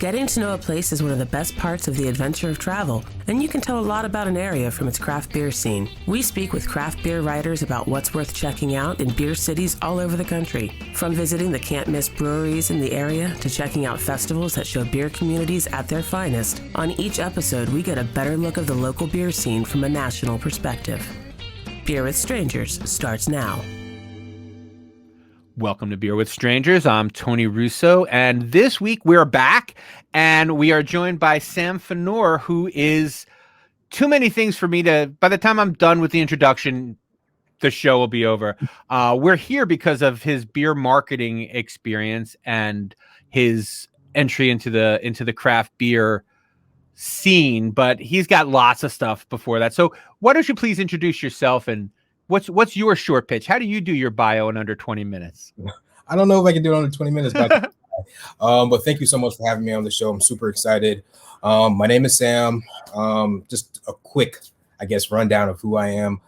Getting to know a place is one of the best parts of the adventure of travel, and you can tell a lot about an area from its craft beer scene. We speak with craft beer writers about what's worth checking out in beer cities all over the country. From visiting the can't-miss breweries in the area to checking out festivals that show beer communities at their finest, on each episode we get a better look of the local beer scene from a national perspective. Beer with Strangers starts now. Welcome to Beer with Strangers. I'm Tony Russo, and this week we're back, and we are joined by Sam Phanor, who is too many things for me to, by the time I'm done with the introduction, the show will be over. We're here because of his beer marketing experience and his entry into the craft beer scene, but he's got lots of stuff before that. So why don't you please introduce yourself and what's your short pitch? How do you do your bio in under 20 minutes? I don't know if I can do it under 20 minutes, but thank you so much for having me on the show. I'm super excited. My name is Sam. Just a quick, rundown of who I am.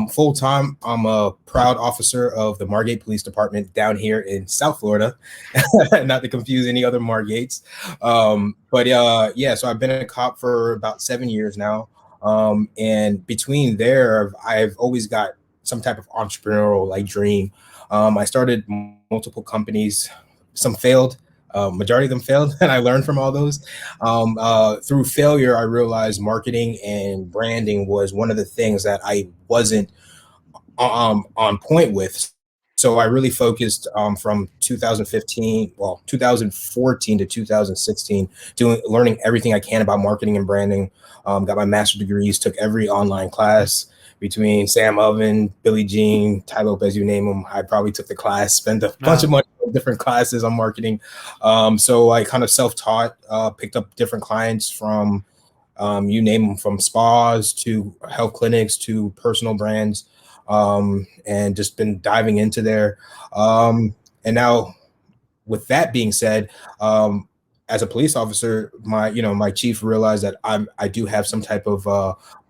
Full time, I'm a proud officer of the Margate Police Department down here in South Florida, not to confuse any other Margates. So I've been a cop for about 7 years now. And between there, I've always got some type of entrepreneurial dream. I started multiple companies. Some failed. Majority of them failed, and I learned from all those. Through failure, I realized marketing and branding was one of the things that I wasn't on point with. So I really focused from 2014 to 2016, learning everything I can about marketing and branding. Got my master's degrees, took every online class between Sam Oven, Billie Jean, Ty Lopez, you name them. I probably took the class, spent a bunch of money on different classes on marketing. So I kind of self-taught, picked up different clients from, you name them, from spas to health clinics to personal brands, and just been diving into there. And now with that being said, as a police officer, my chief realized that I do have some type of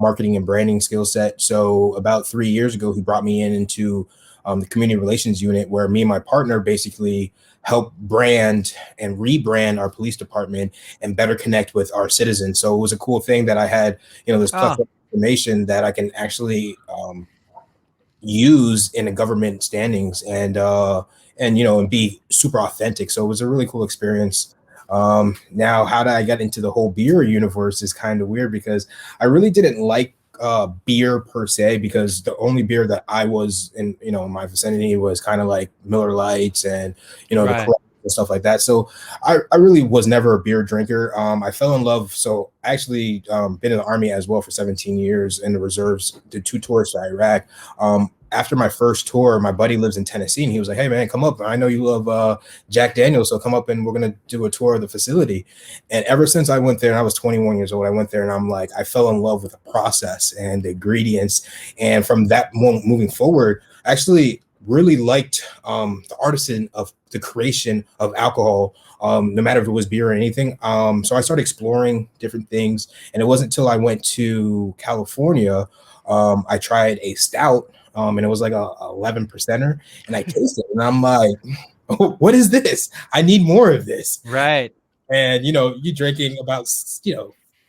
marketing and branding skill set. So about 3 years ago, he brought me into the community relations unit, where me and my partner basically help brand and rebrand our police department and better connect with our citizens. So it was a cool thing that I had, this plethora of information that I can actually use in the government standings and be super authentic. So it was a really cool experience. Now, how did I get into the whole beer universe is kind of weird, because I really didn't like beer per se, because the only beer that I was in my vicinity was kind of like Miller Lights and the club and stuff like that. So I really was never a beer drinker. I fell in love. So I actually been in the Army as well for 17 years in the reserves, did 2 tours to Iraq. After my first tour, my buddy lives in Tennessee, and he was like, "Hey man, come up. I know you love Jack Daniels, so come up and we're going to do a tour of the facility." And ever since I went there, and I was 21 years old, I went there and I'm like, I fell in love with the process and the ingredients. And from that moment moving forward, I actually really liked the artisan of the creation of alcohol, no matter if it was beer or anything. So I started exploring different things. And it wasn't until I went to California, I tried a stout. And it was like a 11%er, and I tasted it, and I'm like, oh, what is this? I need more of this. Right. And, you drinking about, 3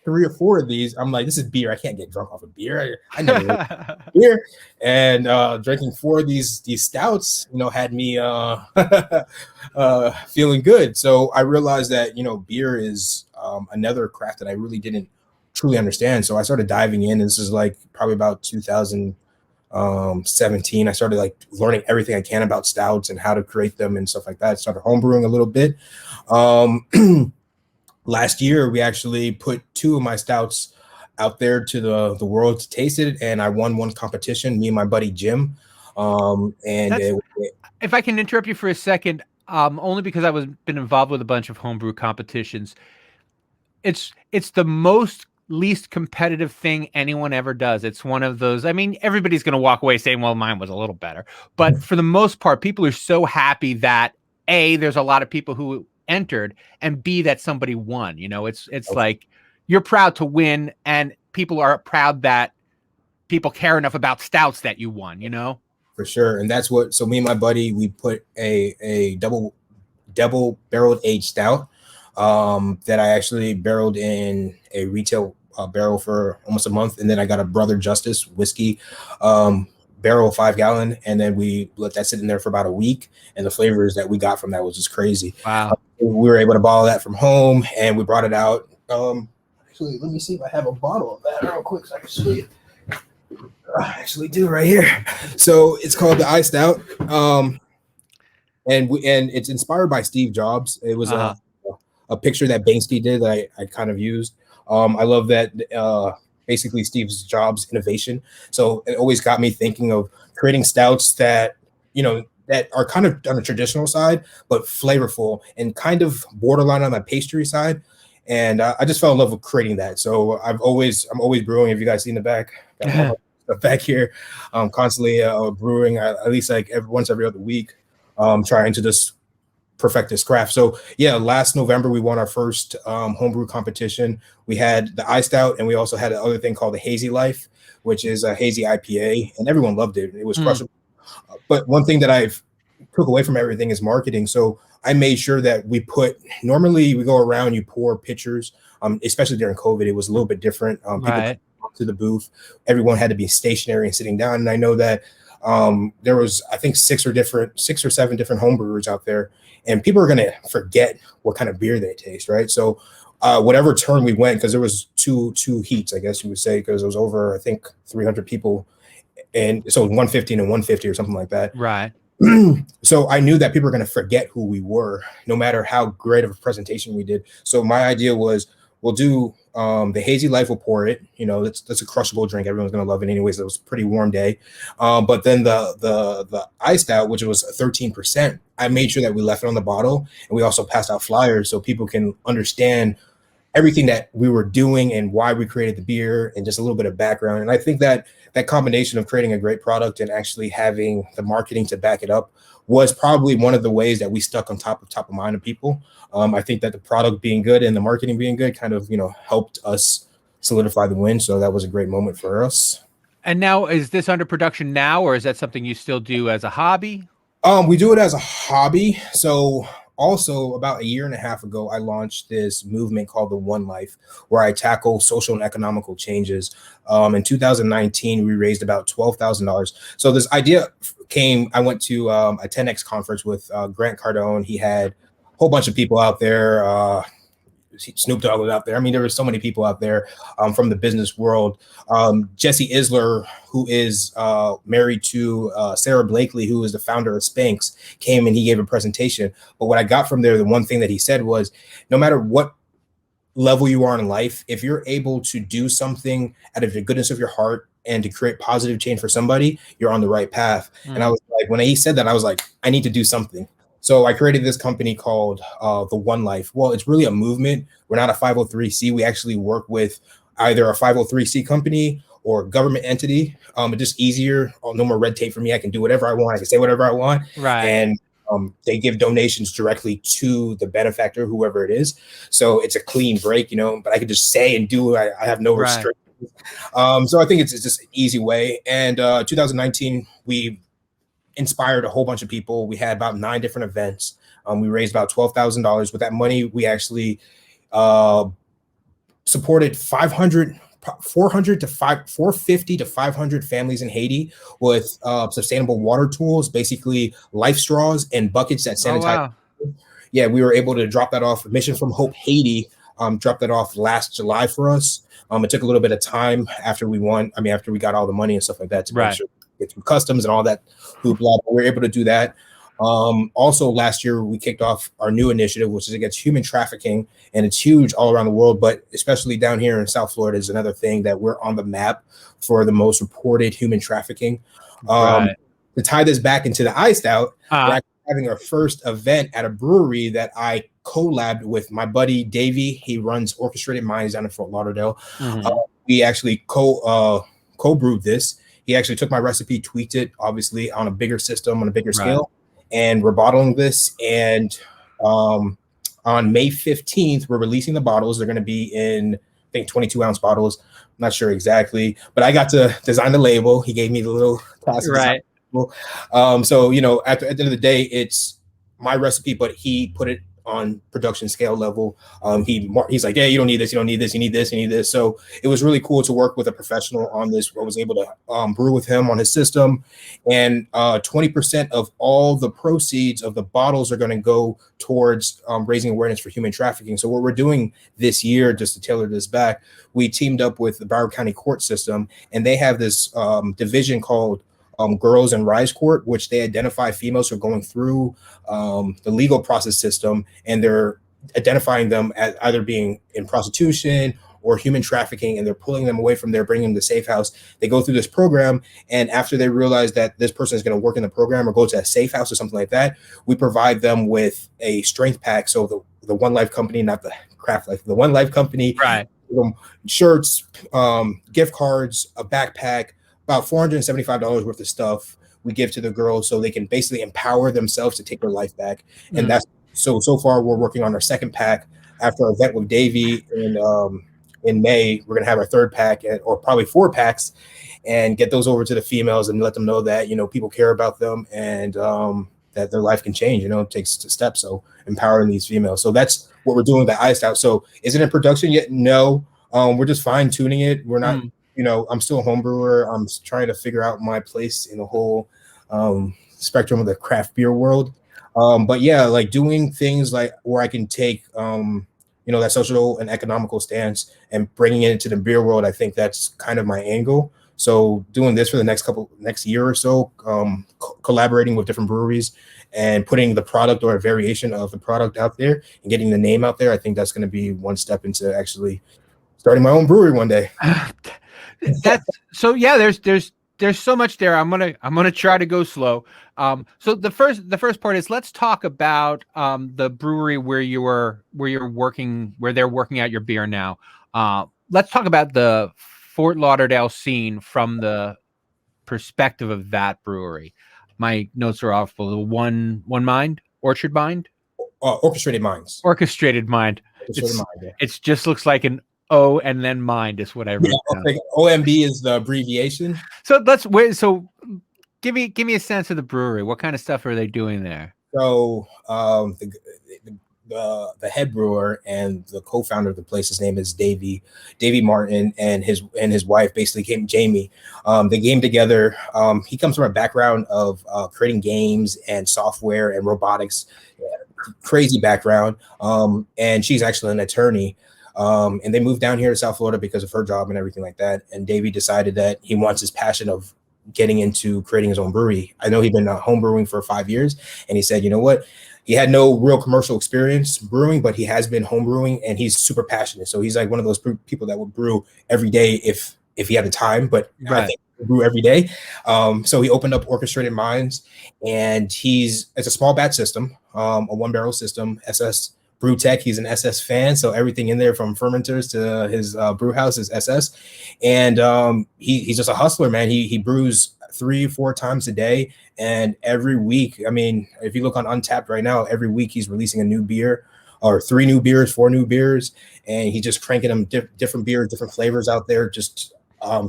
or 4 of these. I'm like, this is beer. I can't get drunk off of beer. I never really beer. And drinking 4 of these stouts, had me feeling good. So I realized that, beer is another craft that I really didn't truly understand. So I started diving in. This is like probably about 2017. I started learning everything I can about stouts and how to create them and stuff like that. Started homebrewing a little bit. Last year, we actually put 2 of my stouts out there to the world to taste it, and I won one competition, me and my buddy Jim. If I can interrupt you for a second, only because I was been involved with a bunch of homebrew competitions. It's the most least competitive thing anyone ever does. It's one of those, everybody's going to walk away saying, well, mine was a little better. But for the most part, people are so happy that A, there's a lot of people who entered, and B, that somebody won. It's like you're proud to win, and people are proud that people care enough about stouts that you won, For sure. And that's so me and my buddy, we put a double barreled aged stout. that I actually barreled in a retail barrel for almost a month, and then I got a Brother Justice whiskey barrel, 5 gallon, and then we let that sit in there for about a week. And the flavors that we got from that was just crazy. Wow. We were able to bottle that from home, and we brought it out. Actually, let me see if I have a bottle of that real quick so I can show you. I actually do right here. So it's called the Iced Out, and it's inspired by Steve Jobs. It was a picture that Banksy did that I kind of used. I love that basically Steve Jobs' innovation. So it always got me thinking of creating stouts that, that are kind of on the traditional side, but flavorful and kind of borderline on the pastry side. And I just fell in love with creating that. So I'm always brewing. Have you guys seen the back? Got all my stuff back here. Constantly brewing at least like once every other week, trying to just perfect this craft. So yeah, last November we won our first homebrew competition. We had the Iced Out, and we also had another thing called the Hazy Life, which is a hazy IPA, and everyone loved it. It was crushable. But one thing that I've took away from everything is marketing. So I made sure that normally we go around, you pour pitchers, especially during COVID, it was a little bit different. People come to the booth, everyone had to be stationary and sitting down. And I know that there was, I think, 6 or 7 different homebrewers out there, and people are going to forget what kind of beer they taste, right? So whatever turn we went, because there was two heats, I guess you would say, because it was over, I think, 300 people. And so 150 and 150 or something like that. Right. So I knew that people were going to forget who we were, no matter how great of a presentation we did. So my idea was, we'll do the Hazy Life, we'll pour it. That's a crushable drink. Everyone's going to love it anyways. It was a pretty warm day. But then the Iced Out, which was 13%, I made sure that we left it on the bottle, and we also passed out flyers so people can understand everything that we were doing and why we created the beer, and just a little bit of background. And I think that combination of creating a great product and actually having the marketing to back it up was probably one of the ways that we stuck on top of mind of people. I think that the product being good and the marketing being good kind of, helped us solidify the win. So that was a great moment for us. And now, is this under production now, or is that something you still do as a hobby? We do it as a hobby. So also, about a year and a half ago, I launched this movement called the One Life, where I tackle social and economical changes. In 2019, we raised about $12,000. So this idea came, I went to a 10X conference with Grant Cardone. He had a whole bunch of people out there. Snoop Dogg was out there. I mean, there were so many people out there from the business world. Jesse Isler, who is married to Sarah Blakely, who is the founder of Spanx, came and he gave a presentation. But what I got from there, the one thing that he said was, no matter what level you are in life, if you're able to do something out of the goodness of your heart and to create positive change for somebody, you're on the right path. And I was like, when he said that, I was like, I need to do something. So I created this company called the One Life. Well, it's really a movement. We're not a 503c. We actually work with either a 503c company or a government entity. It's just easier. No more red tape for me. I can do whatever I want. I can say whatever I want. Right. And they give donations directly to the benefactor, whoever it is. So it's a clean break, but I can just say and do. I have no restrictions. So I think it's just an easy way. And 2019, we inspired a whole bunch of people. We had about 9 different events. We raised about $12,000. With that money, we actually supported 450 to 500 families in Haiti with sustainable water tools, basically life straws and buckets that sanitize. Oh, wow. Yeah, we were able to drop that off. Mission from Hope Haiti dropped that off last July for us. It took a little bit of time after we won. I mean, after we got all the money and stuff like that to make sure we get through customs and all that hoopla. But we were able to do that. Also, last year, we kicked off our new initiative, which is against human trafficking, and it's huge all around the world, but especially down here in South Florida is another thing that we're on the map for the most reported human trafficking. To tie this back into the Iced Out, we're actually having our first event at a brewery that I collabed with my buddy Davey. He runs Orchestrated Minds down in Fort Lauderdale. We actually co-brewed this. He actually took my recipe, tweaked it, obviously on a bigger system, on a bigger scale. And we're bottling this. And on May 15th, we're releasing the bottles. They're going to be in, I think, 22-ounce bottles. I'm not sure exactly, but I got to design the label. He gave me the little task. So, at the end of the day, it's my recipe, but he put it on production scale level. He's like, yeah, you don't need this, you don't need this, you need this, you need this. So it was really cool to work with a professional on this. I was able to brew with him on his system, and 20% of all the proceeds of the bottles are going to go towards raising awareness for human trafficking. So what we're doing this year, just to tailor this back, we teamed up with the Broward County Court System, and they have this division called Girls and Rise Court, which they identify females who are going through the legal process system, and they're identifying them as either being in prostitution or human trafficking, and they're pulling them away from there, bringing them to safe house. They go through this program, and after they realize that this person is going to work in the program or go to a safe house or something like that, we provide them with a strength pack. So the One Life company, not the Craft Life, the One Life company, right? Shirts, gift cards, a backpack, about $475 worth of stuff we give to the girls so they can basically empower themselves to take their life back. And that's so far we're working on our second pack. After our event with Davey in May, we're gonna have our third pack or probably 4 packs, and get those over to the females and let them know that, you know, people care about them, and that their life can change. You know, it takes steps. So empowering these females. So that's what we're doing with the Iced Out. So is it in production yet? No. We're just fine tuning it. We're not, you know, I'm still a home brewer. I'm trying to figure out my place in the whole spectrum of the craft beer world. But yeah, like doing things like where I can take, you know, that social and economical stance and bringing it into the beer world. I think that's kind of my angle. So doing this for the next year or so, collaborating with different breweries and putting the product or a variation of the product out there and getting the name out there, I think that's going to be one step into actually starting my own brewery one day. That's so yeah. There's so much there. I'm gonna try to go slow. So the first part is, let's talk about the brewery where they're working out your beer now. Let's talk about the Fort Lauderdale scene from the perspective of that brewery. My notes are awful. The one mind, Orchard Mind, Orchestrated Minds. Orchestrated Mind. It just looks like an O and then mind is what I wrote down. Like OMB is the abbreviation. So give me a sense of the brewery. What kind of stuff are they doing there? So the head brewer and the co-founder of the place, his name is Davey Martin, and his wife basically Jamie. They came together. He comes from a background of creating games and software and robotics, crazy background. And she's actually an attorney. And they moved down here to South Florida because of her job and everything like that. And Davey decided that he wants his passion of getting into creating his own brewery. I know he'd been home brewing for 5 years, and he said, you know what? He had no real commercial experience brewing, but he has been home brewing, and he's super passionate. So he's like one of those people that would brew every day if he had the time, but I think he brew every day. So he opened up Orchestrated Minds, and it's a small batch system, a 1-barrel system, SS Brew Tech. He's an SS fan, so everything in there from fermenters to his brew house is SS. And he's just a hustler, man. He brews 3-4 times a day, and every week, I mean, if you look on Untapped right now, every week he's releasing a new beer, or 3 new beers, 4 new beers, and he's just cranking them different beers, different flavors out there, just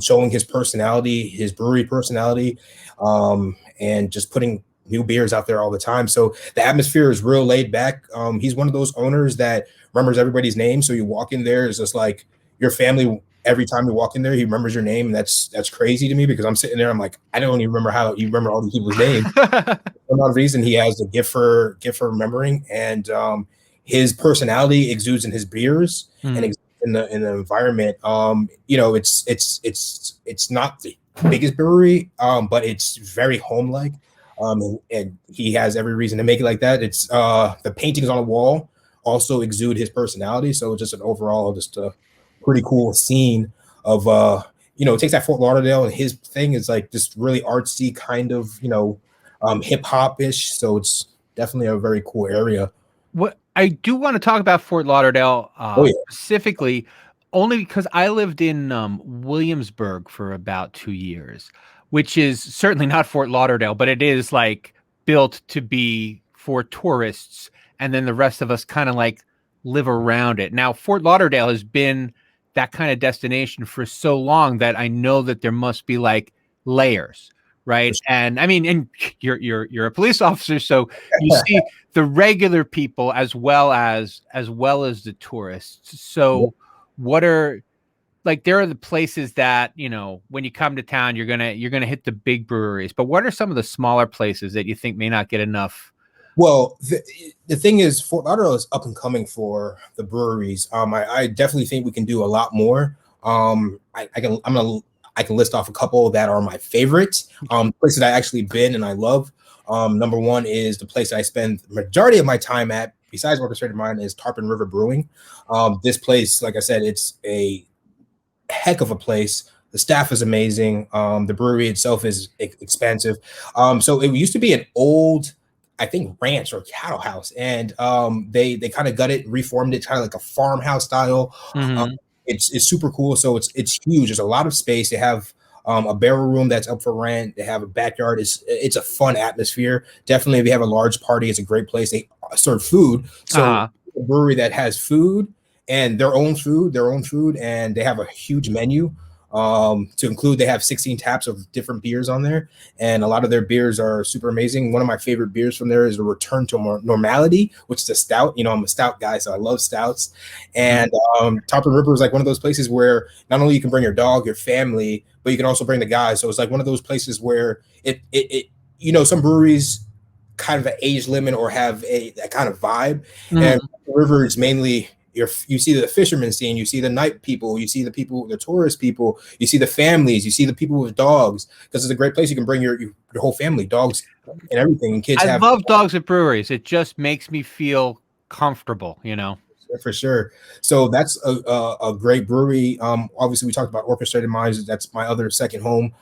showing his personality, his brewery personality, and just putting new beers out there all the time. So the atmosphere is real laid back. He's one of those owners that remembers everybody's name. So you walk in there, it's just like your family. Every time you walk in there, he remembers your name. And that's crazy to me, because I'm sitting there, I'm like, I don't even remember how you remember all these people's names. For no reason, he has a gift for remembering, and his personality exudes in his beers and exudes in the environment. You know, it's not the biggest brewery, but it's very home-like. And he has every reason to make it like that. It's the paintings on the wall also exude his personality. So just an overall, just a pretty cool scene of, you know, it takes that Fort Lauderdale, and his thing is like this really artsy kind of, you know, hip hop ish. So it's definitely a very cool area. What I do want to talk about Fort Lauderdale specifically, only because I lived in Williamsburg for about 2 years, which is certainly not Fort Lauderdale, but it is like built to be for tourists. And then the rest of us kind of like live around it. Now, Fort Lauderdale has been that kind of destination for so long that I know that there must be like layers, right? And I mean, and you're a police officer, so you see the regular people as well as the tourists. So what are like there are the places that, you know, when you come to town, you're gonna hit the big breweries. But what are some of the smaller places that you think may not get enough? Well, the thing is, Fort Lauderdale is up and coming for the breweries. I definitely think we can do a lot more. I can list off a couple that are my favorites. Places I actually been and I love. Number one is the place I spend the majority of my time at, besides Orchestrated Mind, is Tarpon River Brewing. This place, like I said, it's a heck of a place. The staff is amazing. The brewery itself is expansive. So it used to be an old, I think, ranch or cattle house, and they kind of gutted, reformed it, kind of like a farmhouse style. Mm-hmm. It's super cool. So it's huge. There's a lot of space. They have a barrel room that's up for rent. They have a backyard. It's a fun atmosphere. Definitely, if you have a large party, it's a great place. They serve food. So a brewery that has food and their own food, and they have a huge menu. To include, they have 16 taps of different beers on there, and a lot of their beers are super amazing. One of my favorite beers from there is a Return to Normality, which is a stout. You know, I'm a stout guy, so I love stouts. And Tarpon River is like one of those places where not only you can bring your dog, your family, but you can also bring the guys. So it's like one of those places where it you know, some breweries kind of an age limit or have that kind of vibe, and River is mainly you see the fishermen scene, you see the night people, you see the people, the tourist people, you see the families, you see the people with dogs, because it's a great place. You can bring your whole family, dogs and everything. And kids I love dogs at breweries. It just makes me feel comfortable, you know. For sure. So that's a great brewery. Obviously we talked about Orchestrated Minds. That's my other second home.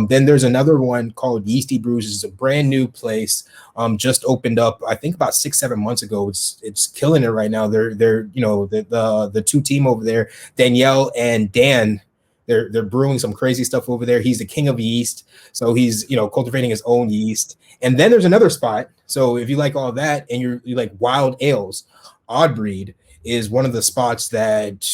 Then there's another one called Yeasty Brews. It's a brand new place. Just opened up, I think about 6-7 months ago. It's killing it right now. They're you know, the two team over there, Danielle and Dan, they're brewing some crazy stuff over there. He's the king of yeast, so he's, you know, cultivating his own yeast. And then there's another spot. So if you like all that and you like wild ales, Odd Breed is one of the spots that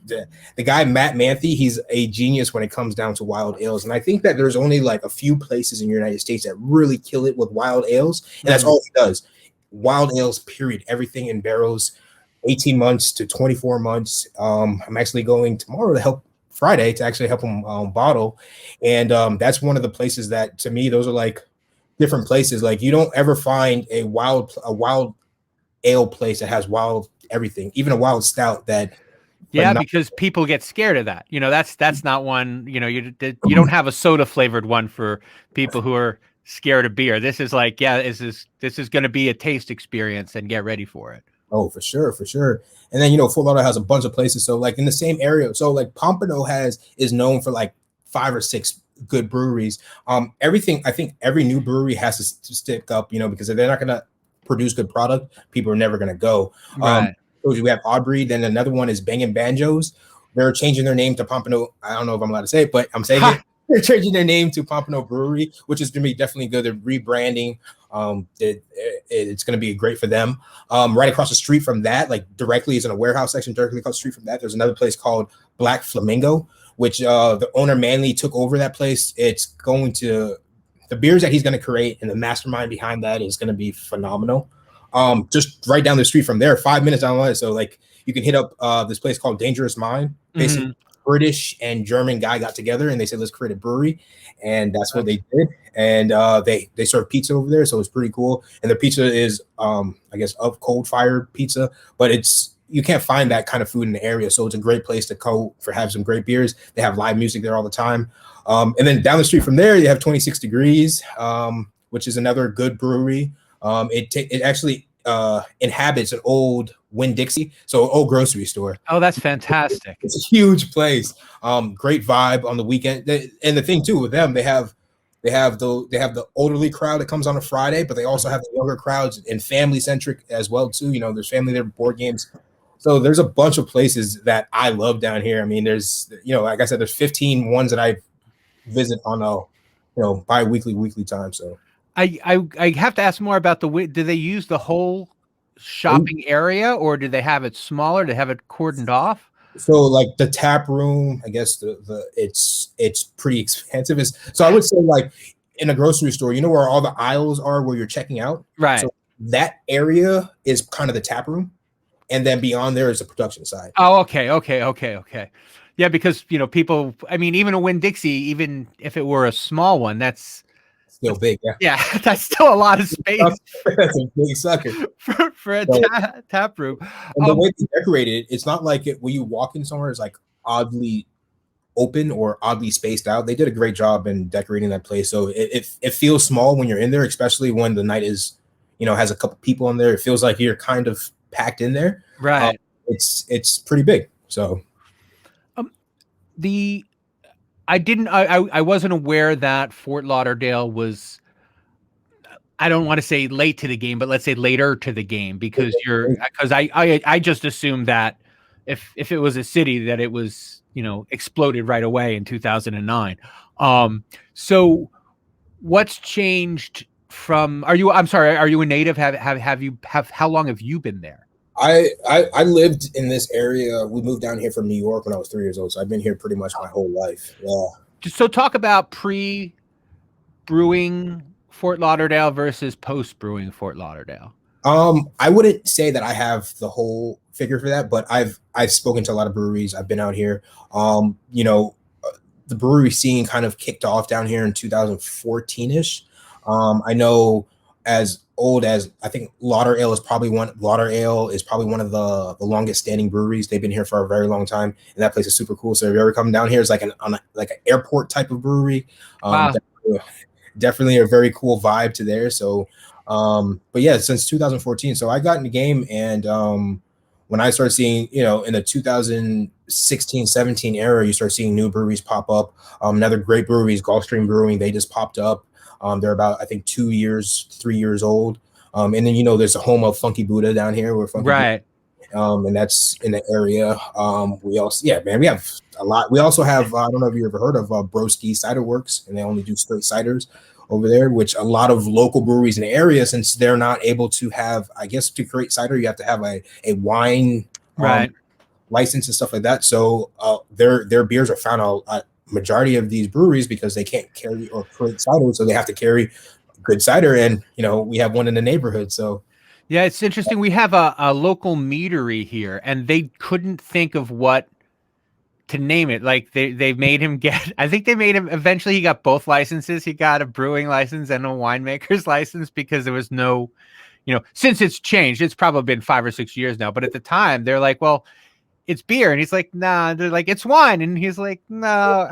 the guy Matt Manthe, he's a genius when it comes down to wild ales. And I think that there's only like a few places in the United States that really kill it with wild ales, and that's all he does. Wild ales, period. Everything in barrels, 18 months to 24 months. I'm actually going tomorrow to help Friday to actually help him bottle, and that's one of the places that, to me, those are like different places. Like you don't ever find a wild ale place that has wild everything, even a wild stout that because people get scared of that. You know, that's not one, you know, you don't have a soda flavored one for people who are scared of beer. This is like, this is going to be a taste experience, and get ready for it. Oh, for sure. And then, you know, Fort Lauderdale has a bunch of places. So like in the same area, so like Pompano is known for like 5 or 6 good breweries. Everything, I think every new brewery has to stick up, you know, because if they're not going to produce good product, people are never going to go. Right. We have Odd Breed, then another one is Bangin' Banjos. They're changing their name to Pompano. I don't know if I'm allowed to say it, but I'm saying it. They're changing their name to Pompano Brewery, which is going to be definitely good. They're rebranding. It's going to be great for them. Right across the street from that, like directly is in a warehouse section, directly across the street from that, there's another place called Black Flamingo, which the owner Manley took over that place. It's going to, the beers that he's going to create and the mastermind behind that is going to be phenomenal. Just right down the street from there, 5 minutes down the line. So like you can hit up this place called Dangerous Mind. Basically, British and German guy got together and they said, let's create a brewery. And that's what they did. And they serve pizza over there. So it's pretty cool. And the pizza is, I guess, of cold fired pizza, but you can't find that kind of food in the area. So it's a great place to go for have some great beers. They have live music there all the time. And then down the street from there, you have 26 Degrees, which is another good brewery. It actually inhabits an old Winn-Dixie, so old grocery store. Oh, that's fantastic. It's a huge place. Great vibe on the weekend. And the thing too with them, they have the elderly crowd that comes on a Friday, but they also have the younger crowds and family centric as well too. You know, there's family there, board games. So there's a bunch of places that I love down here. I mean, there's, you know, like I said, there's 15 ones that I visit on a, you know, weekly time. So I have to ask more about do they use the whole shopping area, or do they have it smaller to have it cordoned off? So like the tap room, I guess it's pretty expensive. So I would say like in a grocery store, you know where all the aisles are where you're checking out? Right. So that area is kind of the tap room. And then beyond there is the production side. Oh, okay. Yeah, because people. I mean, even a Winn-Dixie, even if it were a small one, that's Still big, yeah. Yeah, that's still a lot of space. That's a big sucker for a tap room. And the way they decorate it, it's not like when you walk in somewhere, it's like oddly open or oddly spaced out. They did a great job in decorating that place, so it feels small when you're in there, especially when the night is, has a couple people in there. It feels like you're kind of packed in there. Right. It's pretty big. So I wasn't aware that Fort Lauderdale was, I don't want to say late to the game, but let's say later to the game, because I just assumed that if it was a city that it was, exploded right away in 2009. So what's changed from, are you a native? How long have you been there? I lived in this area. We moved down here from New York when I was 3 years old. So I've been here pretty much my whole life. Yeah. So talk about pre-brewing Fort Lauderdale versus post-brewing Fort Lauderdale. I wouldn't say that I have the whole figure for that, but I've spoken to a lot of breweries. I've been out here. The brewery scene kind of kicked off down here in 2014-ish. I know as old as, I think Lauderdale is probably one of the longest standing breweries. They've been here for a very long time, and that place is super cool. So if you ever come down here, it's like an airport type of brewery. Wow. Definitely a very cool vibe to there. So, but yeah, since 2014. So I got in the game, and when I started seeing, in the 2016-17 era, you start seeing new breweries pop up. Another great brewery is Gulfstream Brewing. They just popped up. They're about, I think, 3 years old. And then, there's a home of Funky Buddha down here. Where Funky right. Buddha, and that's in the area. We have a lot. We also have, I don't know if you ever heard of Broski Cider Works, and they only do straight ciders over there, which a lot of local breweries in the area, since they're not able to have, I guess, to create cider, you have to have a wine license and stuff like that. So their beers are found a majority of these breweries because they can't carry or create cider, so they have to carry good cider, and we have one in the neighborhood. So yeah, it's interesting. We have a local meadery here, and they couldn't think of what to name it. Like they made him get, I think they made him, eventually he got both licenses. He got a brewing license and a winemaker's license, because there was no, since it's changed, it's probably been 5 or 6 years now, but at the time they're like, well, it's beer. And he's like, nah. They're like, it's wine. And he's like, no.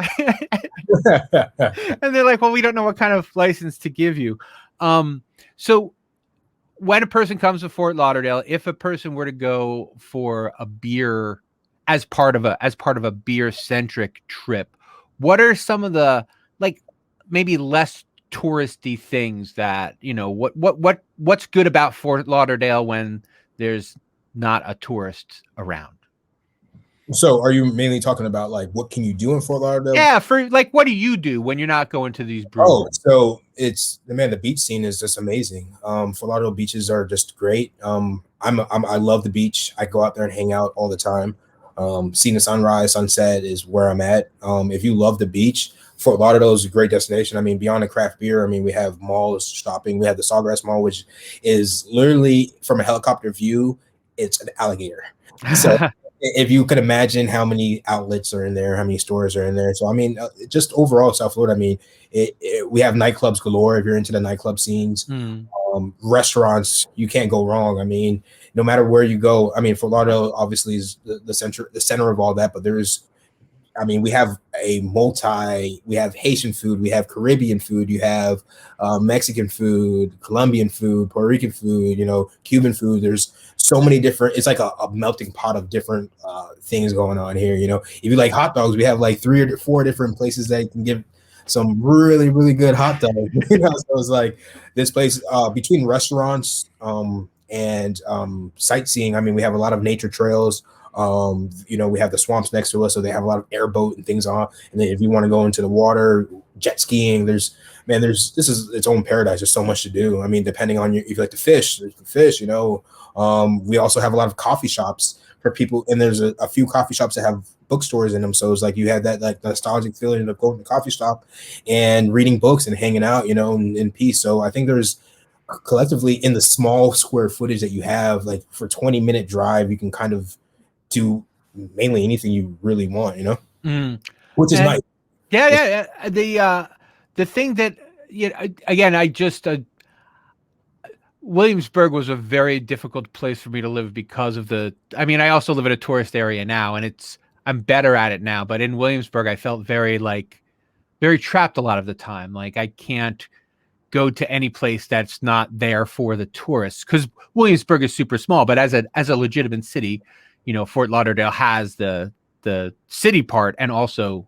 And they're like, well, we don't know what kind of license to give you. So when a person comes to Fort Lauderdale, if a person were to go for a beer as part of a beer centric trip, what are some of the, like, maybe less touristy things that, what's good about Fort Lauderdale when there's not a tourist around? So are you mainly talking about, like, what can you do in Fort Lauderdale? Yeah, for like, what do you do when you're not going to these breweries? Oh, so the beach scene is just amazing. Fort Lauderdale beaches are just great. I love the beach. I go out there and hang out all the time. Seeing the sunrise, sunset is where I'm at. If you love the beach, Fort Lauderdale is a great destination. I mean, beyond the craft beer, we have malls, shopping. We have the Sawgrass Mall, which is literally, from a helicopter view, it's an alligator. So if you could imagine how many outlets are in there, how many stores are in there. So, just overall South Florida, we have nightclubs galore if you're into the nightclub scenes. Restaurants, you can't go wrong. No matter where you go, Fort Lauderdale obviously is the center of all that, but we have we have Haitian food, we have Caribbean food, you have Mexican food, Colombian food, Puerto Rican food, Cuban food. There's so many different, it's like a melting pot of different things going on here. If you like hot dogs, we have like 3 or 4 different places that you can give some really, really good hot dogs. So it's like this place, between restaurants and sightseeing, we have a lot of nature trails. We have the swamps next to us, so they have a lot of airboat and things on. And then if you want to go into the water, jet skiing, this is its own paradise. There's so much to do. Depending on if you like to fish, there's the fish. We also have a lot of coffee shops for people, and there's a few coffee shops that have bookstores in them. So it's like you have that like nostalgic feeling of going to the coffee shop and reading books and hanging out, you know, in peace. So I think there's collectively in the small square footage that you have, like for 20-minute drive, you can kind of do mainly anything you really want, you know, which is nice. Yeah. The thing that, again, Williamsburg was a very difficult place for me to live because of I also live in a tourist area now, and I'm better at it now. But in Williamsburg, I felt very trapped a lot of the time. Like I can't go to any place that's not there for the tourists, because Williamsburg is super small. But as a legitimate city, Fort Lauderdale has the city part and also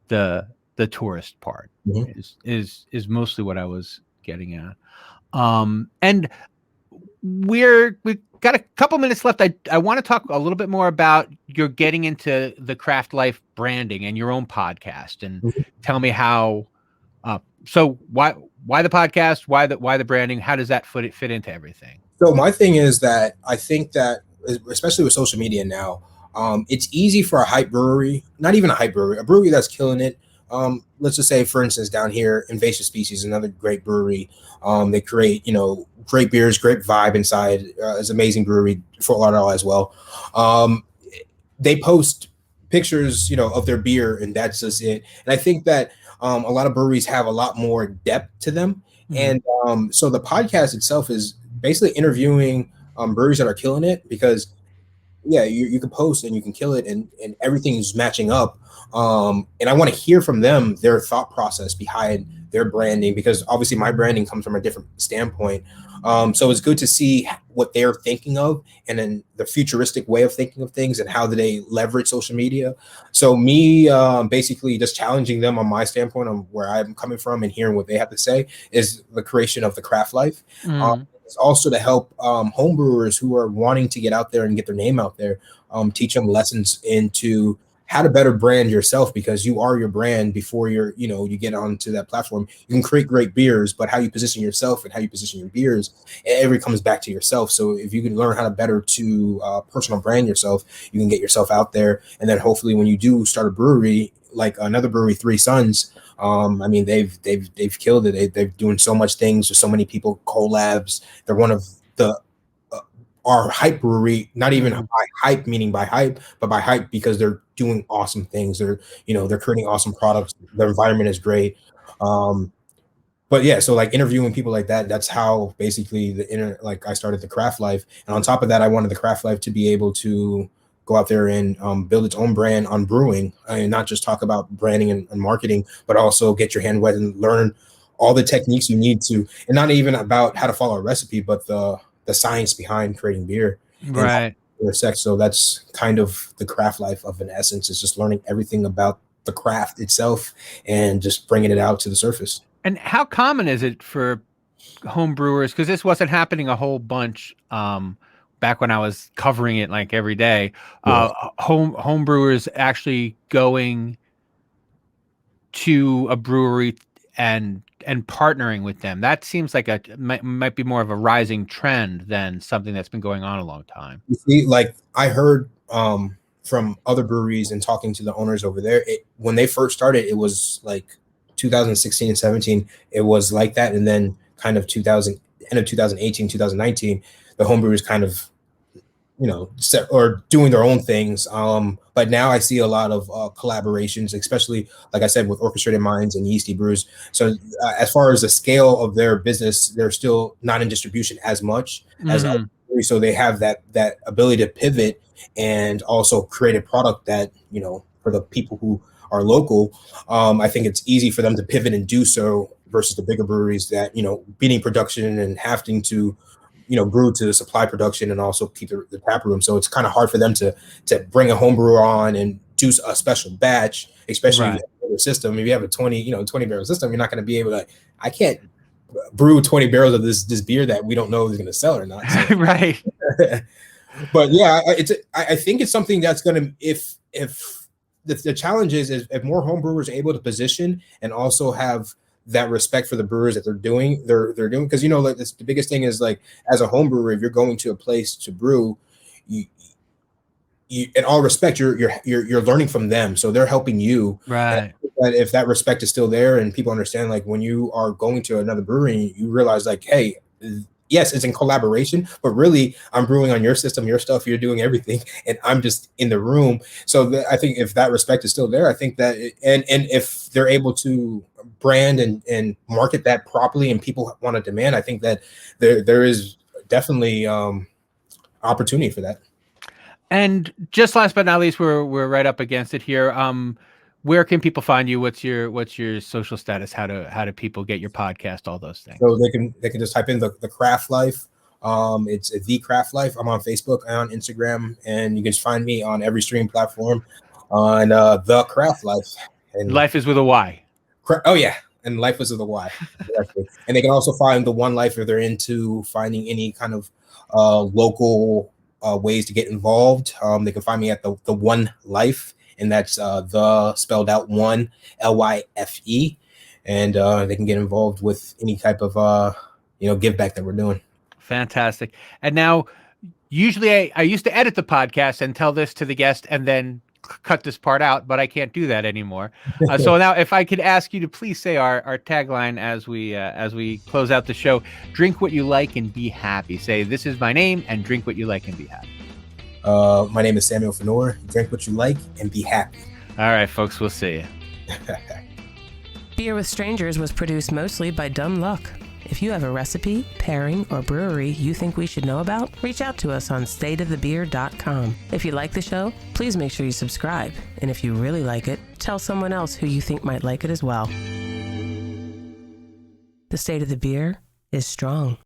the tourist part. Is mostly what I was getting at. And we've got a couple minutes left. I want to talk a little bit more about your getting into the craft life branding and your own podcast, and tell me how. So why the podcast? Why the branding? How does that fit into everything? So my thing is that I think that, especially with social media now, it's easy for a hype brewery, not even a hype brewery, a brewery that's killing it. Let's just say, for instance, down here, Invasive Species, another great brewery. They create, great beers, great vibe inside. It's an amazing brewery, Fort Lauderdale as well. They post pictures, of their beer, and that's just it. And I think that a lot of breweries have a lot more depth to them. And so the podcast itself is basically interviewing breweries that are killing it, because you can post and you can kill it, and everything is matching up. And I want to hear from them, their thought process behind their branding, because obviously my branding comes from a different standpoint. So it's good to see what they're thinking of, and then the futuristic way of thinking of things, and how do they leverage social media. So me basically just challenging them on my standpoint on where I'm coming from and hearing what they have to say is the creation of the craft life. It's also to help homebrewers who are wanting to get out there and get their name out there, teach them lessons into how to better brand yourself, because you are your brand before you get onto that platform. You can create great beers, but how you position yourself and how you position your beers, it comes back to yourself. So if you can learn how to better to personal brand yourself, you can get yourself out there. And then hopefully when you do start a brewery, like another brewery, Three Sons, they've killed it. They're doing so much things with so many people, collabs. They're one of the our hype brewery, not even by hype, meaning by hype, but by hype because they're doing awesome things. They're creating awesome products. Their environment is great. But yeah, so like interviewing people like that, that's how basically I started the craft life. And on top of that, I wanted the craft life to be able to go out there and build its own brand on brewing, and not just talk about branding and marketing, but also get your hand wet and learn all the techniques you need to, and not even about how to follow a recipe, but the science behind creating beer. Right. So that's kind of the craft life of an essence, is just learning everything about the craft itself and just bringing it out to the surface. And how common is it for home brewers? Because this wasn't happening a whole bunch back when I was covering it like every day. Home brewers actually going to a brewery and partnering with them. That seems like might be more of a rising trend than something that's been going on a long time. You see, like I heard from other breweries and talking to the owners over there, when they first started, it was like 2016 and 17, it was like that. And then kind of end of 2018, 2019, the homebrewers kind of, set or doing their own things. But now I see a lot of collaborations, especially, like I said, with Orchestrated Minds and Yeasty Brews. So as far as the scale of their business, they're still not in distribution as much as other breweries. So they have that ability to pivot and also create a product that, for the people who are local, I think it's easy for them to pivot and do so versus the bigger breweries that, beating production and having to, brew to supply production and also keep the tap room. So it's kind of hard for them to bring a home brewer on and do a special batch, especially if you have a system. If you have a 20 barrel system, you're not going to be able to, I can't brew 20 barrels of this beer that we don't know if it's going to sell or not. So. Right. But yeah, I think it's something that's going to, if the challenge is if more home brewers are able to position and also have that respect for the brewers that they're doing, because like the biggest thing is, like, as a home brewer, if you're going to a place to brew, in all respect, you're learning from them, so they're helping you. Right. And if that respect is still there, and people understand, like when you are going to another brewery, you realize like, hey, yes, it's in collaboration, but really I'm brewing on your system, your stuff, you're doing everything, and I'm just in the room. So I think if that respect is still there, I think that, and if they're able to brand and market that properly, and people want to demand, I think that there is definitely opportunity for that. And just last but not least, we're right up against it here. Where can people find you? What's your social status? How do people get your podcast? All those things. So they can just type in the Craft Life. It's The Craft Life. I'm on Facebook and on Instagram, and you can just find me on every streaming platform on The Craft Life. And Life is with a Y. Oh yeah, and Life is with a Y. Exactly. And they can also find the One Life if they're into finding any kind of local ways to get involved. They can find me at the One Life, and that's the spelled out one LYFE, and they can get involved with any type of give back that we're doing. Fantastic. And now, usually I used to edit the podcast and tell this to the guest and then cut this part out, but I can't do that anymore. So now, if I could ask you to please say our tagline as we close out the show: drink what you like and be happy. Say, this is my name, and drink what you like and be happy. My name is Samuel Phanor. Drink what you like and be happy. All right, folks, we'll see you. Beer with Strangers was produced mostly by Dumb Luck. If you have a recipe, pairing, or brewery you think we should know about, reach out to us on stateofthebeer.com. If you like the show, please make sure you subscribe. And if you really like it, tell someone else who you think might like it as well. The State of the Beer is strong.